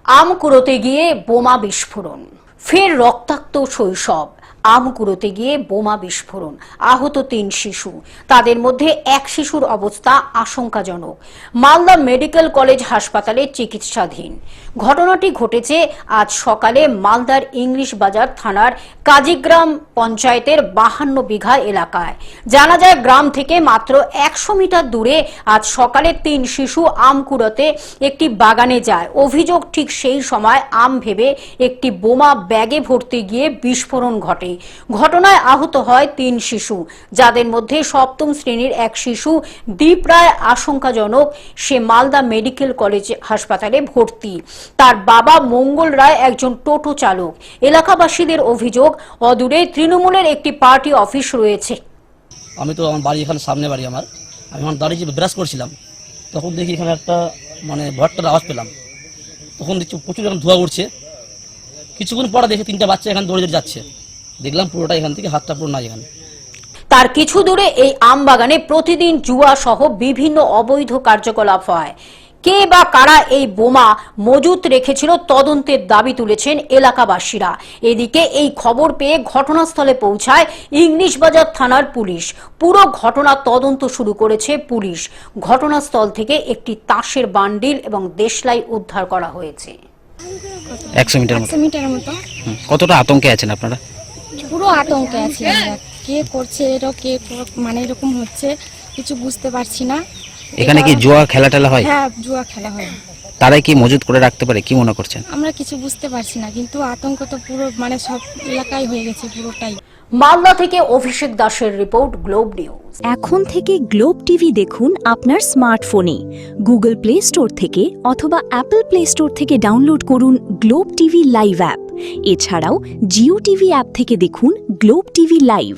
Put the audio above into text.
আম কুড়োতে গিয়ে বোমা বিস্ফোরণ, ফের রক্তাক্ত শৈশব। আম কুড়োতে গিয়ে বোমা বিস্ফোরণ, আহত 3 শিশু। তাদের মধ্যে এক শিশুর অবস্থা আশঙ্কাজনক, মালদা মেডিকেল কলেজ হাসপাতালে চিকিৎসাধীন। ঘটনাটি ঘটেছে আজ সকালে মালদার ইংলিশ বাজার থানার কাজীগ্রাম পঞ্চায়েতের 52 বিঘা এলাকায়। জানা যায়, গ্রাম থেকে মাত্র 100 মিটার দূরে আজ সকালে 3 শিশু আম কুড়োতে একটি বাগানে যায়। অভিযোগ, ঠিক সেই সময় আম ভেবে একটি বোমা ব্যাগে ভরতে গিয়ে বিস্ফোরণ ঘটে। ঘটনায় আহত হয় 3 শিশু, যাদের মধ্যে 7ম শ্রেণীর এক শিশু দীপ রায় আশঙ্কাজনক। সে মালদা মেডিকেল কলেজ হাসপাতালে ভর্তি। তার বাবা মঙ্গল রায় একজন টোটো চালক। এলাকাবাসীদের অভিযোগ, অদূরে তৃণমূলের একটি পার্টি অফিস রয়েছে। আমি তো আমার বাড়ি এখানে সামনে বাড়ি আমি আমার দাঁড়িয়ে ব্রাশ করছিলাম, তখন দেখি এখানে একটা ভট্টার আওয়াজ পেলাম। তখন দেখছি প্রচুর এখন ধোঁয়া উঠছে। কিছুক্ষণ পরে দেখে 3টা বাচ্চা এখানে দৌড়ে যাচ্ছে। দেখলাম পুরোটা এখান থেকে হাতটা পুরো নাই এখানে। তার কিছু দূরে এই আম বাগানে প্রতিদিন জুয়া সহ বিভিন্ন অবৈধ কার্যকলাপ হয়। কে বা কারা এই বোমা মজুত রেখেছিল, তদন্তের দাবি তুলেছেন এলাকাবাসীরা। এদিকে এই খবর পেয়ে ঘটনাস্থলে পৌঁছায় ইংলিশ বাজার থানার পুলিশ। পুরো ঘটনা তদন্ত শুরু করেছে পুলিশ। ঘটনাস্থল থেকে একটি তাসের বান্ডিল এবং দেশলাই উদ্ধার করা হয়েছে। 100 মিটারের মতো। কতটা আতঙ্কে আছেন আপনারা? পুরো আতঙ্কে আছি আমরা। কে করছে এটা, কে এরকম হচ্ছে কিছু বুঝতে পারছি না। এখানে কি জুয়া খেলা হয়? হ্যাঁ, জুয়া খেলা হয়। তারাই কি মজুত করে রাখতে পারে, কি মনে করছেন? আমরা কিছু বুঝতে পারছি না, কিন্তু আতঙ্ক তো পুরো সব এলাকায় হয়ে গেছে পুরোটাই। মালদা থেকে অভিষেক দাসের রিপোর্ট, গ্লোব নিউজ। এখন থেকে গ্লোব টিভি দেখুন আপনার স্মার্টফোনে। গুগল প্লে স্টোর থেকে অথবা অ্যাপল প্লে স্টোর থেকে ডাউনলোড করুন গ্লোব টিভি লাইভ অ্যাপ। এছাড়াও জিও টিভি অ্যাপ থেকে দেখুন গ্লোব টিভি লাইভ।